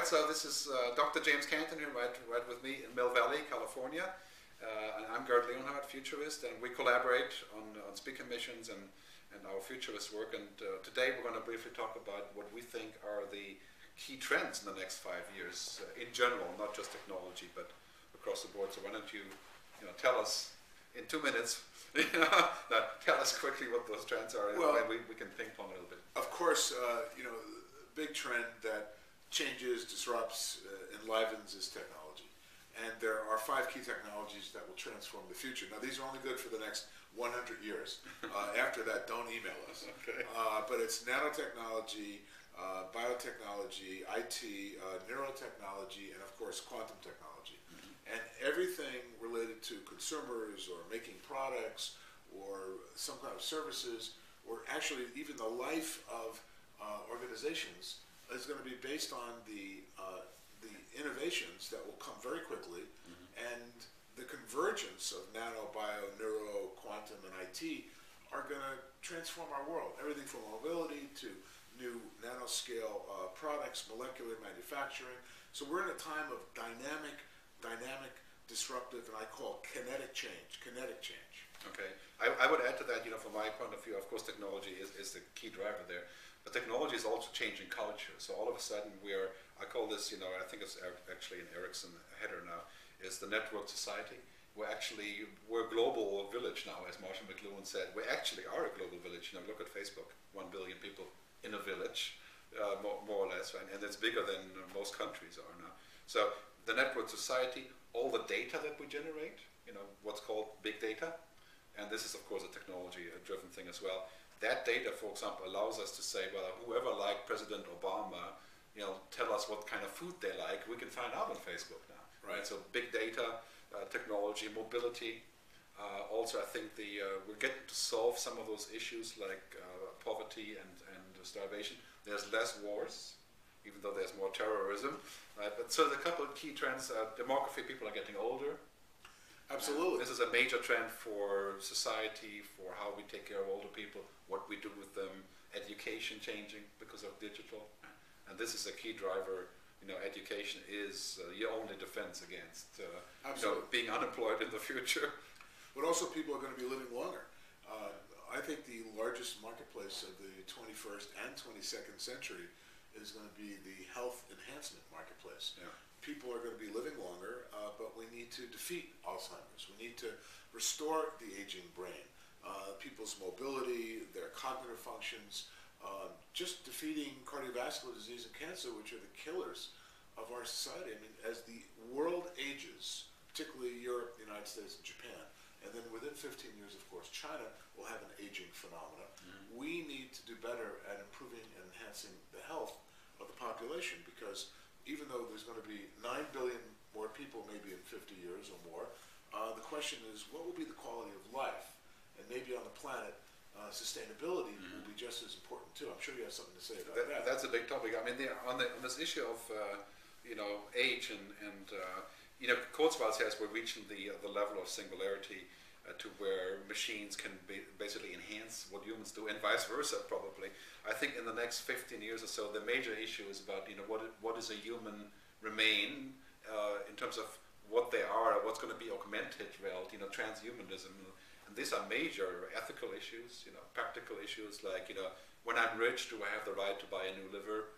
right, so this is Dr. James Canton here, right with me in Mill Valley, California. And I'm Gerd Leonhard, Futurist, and we collaborate on speaker missions and our Futurist work. And today we're going to briefly talk about what we think are the key trends in the next 5 years in general, not just technology, but across the board. So why don't you tell us in 2 minutes, tell us quickly what those trends are, and we can ping pong a little bit. Of course, big trend that changes, disrupts, enlivens is technology. And there are 5 key technologies that will transform the future. Now, these are only good for the next 100 years. After that, don't email us. Okay. But it's nanotechnology, biotechnology, IT, neurotechnology, and of course, quantum technology. And everything related to consumers or making products or some kind of services, or actually even the life of organizations, is going to be based on the innovations that will come very quickly, and the convergence of nano, bio, neuro, quantum, and IT are going to transform our world. Everything from mobility to new nanoscale products, molecular manufacturing. So we're in a time of dynamic, disruptive, and I call kinetic change. Okay. I would add to that, from my point of view, of course, technology is the key driver there. But technology is also changing culture. So all of a sudden I call this, I think it's actually an Ericsson header now, is the network society. We're a global village now, as Marshall McLuhan said. We actually are a global village. Look at Facebook, 1 billion people in a village, more or less, right? And it's bigger than most countries are now. So the network society, all the data that we generate, what's called big data, and this is of course a technology-driven thing as well. That data, for example, allows us to say, well, whoever liked President Obama, tell us what kind of food they like. We can find out on Facebook now, right? So big data, technology, mobility. Also, I think we're getting to solve some of those issues like poverty and starvation. There's less wars, even though there's more terrorism, right? But so there's a couple of key trends. Demography, people are getting older. Absolutely. This is a major trend for society, for how we take care of older people, what we do with them, education changing because of digital. And this is a key driver. Education is your only defense against being unemployed in the future. But also people are going to be living longer. I think the largest marketplace of the 21st and 22nd century is going to be the health enhancement marketplace. Yeah. People are going to be living longer, but we need to defeat Alzheimer's. We need to restore the aging brain, people's mobility, their cognitive functions, just defeating cardiovascular disease and cancer, which are the killers of our society. I mean, as the world ages, particularly Europe, the United States, and Japan, and then within 15 years, of course, China will have an aging phenomena. We need to do better at improving and enhancing the health of the population, because even though there's going to be 9 billion more people maybe in 50 years or more, the question is, what will be the quality of life? And maybe on the planet, sustainability will be just as important too. I'm sure you have something to say about that. That's a big topic. I mean, on this issue of age and Kurzweil says we're reaching the level of singularity to where machines can basically enhance what humans do, and vice versa probably. I think in the next 15 years or so, the major issue is about what is a human remain in terms of what they are, or what's going to be augmented reality, transhumanism. And these are major ethical issues, practical issues like, when I'm rich, do I have the right to buy a new liver,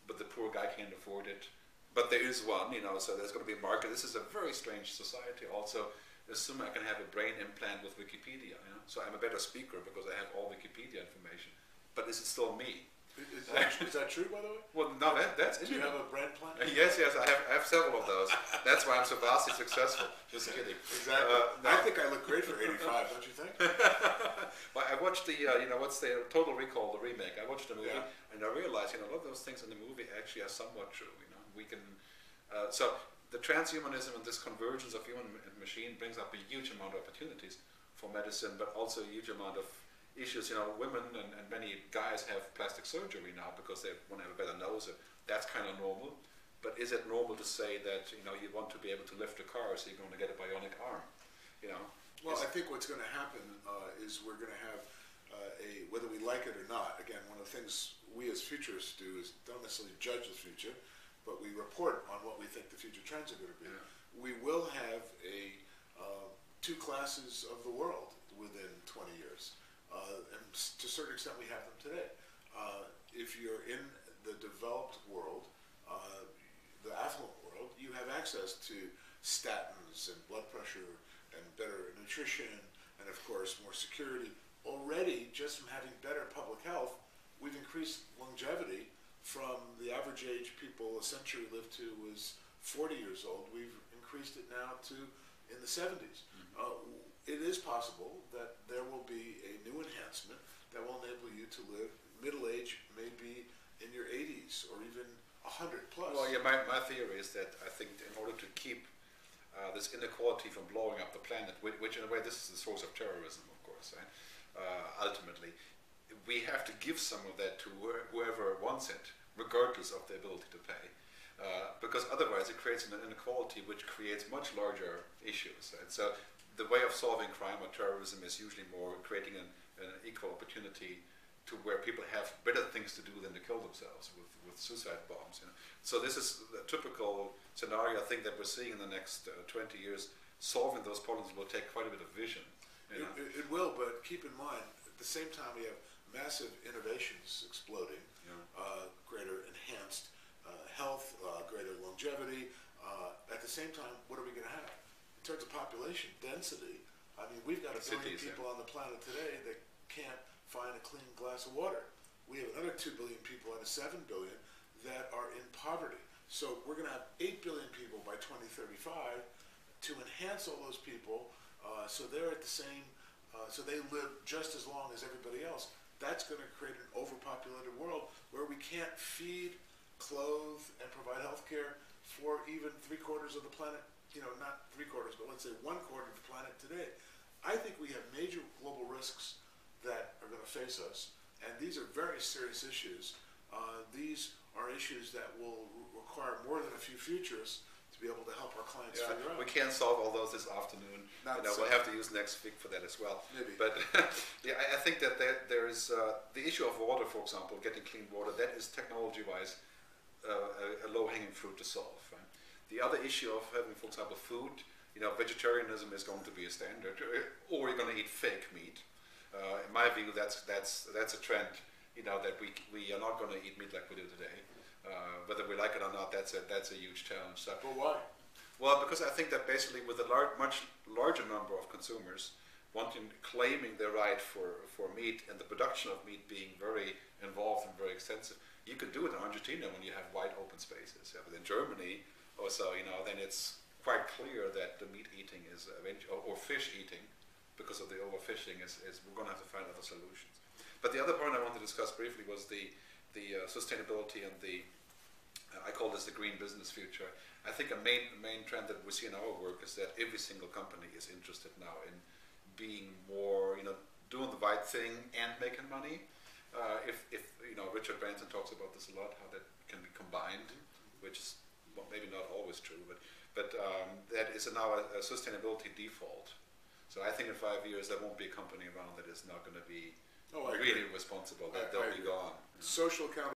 but the poor guy can't afford it? But there is one, so there's going to be a market. This is a very strange society. Also, assuming I can have a brain implant with Wikipedia, so I'm a better speaker because I have all Wikipedia information. But is it still me? Is that true, by the way? Well, no, that's Do you have a brand plan? Yes, I have several of those. That's why I'm so vastly successful. Just kidding. Exactly. No. I think I look great for 85, don't you think? Well, I watched the, what's the Total Recall, the remake. I watched the movie, and I realized, a lot of those things in the movie actually are somewhat true. We can, so the transhumanism and this convergence of human and machine brings up a huge amount of opportunities for medicine, but also a huge amount of issues. Women and many guys have plastic surgery now because they want to have a better nose. That's kind of normal. But is it normal to say that you want to be able to lift a car, so you're going to get a bionic arm? Well, I think what's going to happen is we're going to have whether we like it or not. Again, one of the things we as futurists do is don't necessarily judge the future. but we report on what we think the future trends are going to be. Yeah. We will have two classes of the world within 20 years. And to a certain extent, we have them today. If you're in the developed world, the affluent world, you have access to statins and blood pressure and better nutrition and, of course, more security. Already, just from having better public health, we've increased longevity from the average age people a century lived to was 40 years old. We've increased it now to in the 70s. It is possible that there will be a new enhancement that will enable you to live middle age, maybe in your 80s or even 100 plus. Well, yeah, my theory is that I think in order to keep this inequality from blowing up the planet, which in a way this is the source of terrorism, of course, right? Ultimately, we have to give some of that to whoever wants it, regardless of the ability to pay. Because otherwise it creates an inequality which creates much larger issues. Right? So the way of solving crime or terrorism is usually more creating an equal opportunity to where people have better things to do than to kill themselves with suicide bombs. You know? So this is a typical scenario I think that we're seeing in the next 20 years. Solving those problems will take quite a bit of vision. You know? It will, but keep in mind, at the same time we have massive innovations exploding, greater enhanced health, greater longevity. At the same time, what are we going to have? In terms of population density, I mean, we've got a billion people on the planet today that can't find a clean glass of water. We have another 2 billion people out of 7 billion that are in poverty. So we're going to have 8 billion people by 2035. To enhance all those people, so they're at the same, so they live just as long as everybody else. That's going to create an overpopulated world where we can't feed, clothe, and provide health care for even 3/4 of the planet. You know, not 3/4, but let's say 1/4 of the planet today. I think we have major global risks that are going to face us, and these are very serious issues. These are issues that will require more than a few futurists to be able to help our clients figure out. We can't solve all those this afternoon. We'll have to use next week for that as well. Maybe. But yeah, I think that there is the issue of water, for example, getting clean water. That is technology-wise a low-hanging fruit to solve. Right? The other issue of having, for example, food. Vegetarianism is going to be a standard, or you're going to eat fake meat. In my view, that's a trend. That we are not going to eat meat like we do today. Whether we like it or not, that's a huge challenge. So, but why? Well, because I think that basically with a much larger number of consumers claiming their right for meat and the production of meat being very involved and very extensive, you could do it in Argentina when you have wide open spaces. But in Germany or so, then it's quite clear that the meat eating is or fish eating, because of the overfishing, is we're going to have to find other solutions. But the other point I want to discuss briefly was the sustainability and I call this the green business future. I think a main trend that we see in our work is that every single company is interested now in being more, doing the right thing and making money. If Richard Branson talks about this a lot, how that can be combined, which is maybe not always true, but that is now a sustainability default. So I think in 5 years there won't be a company around that is not going to be really responsible. They'll be gone. Social accountability.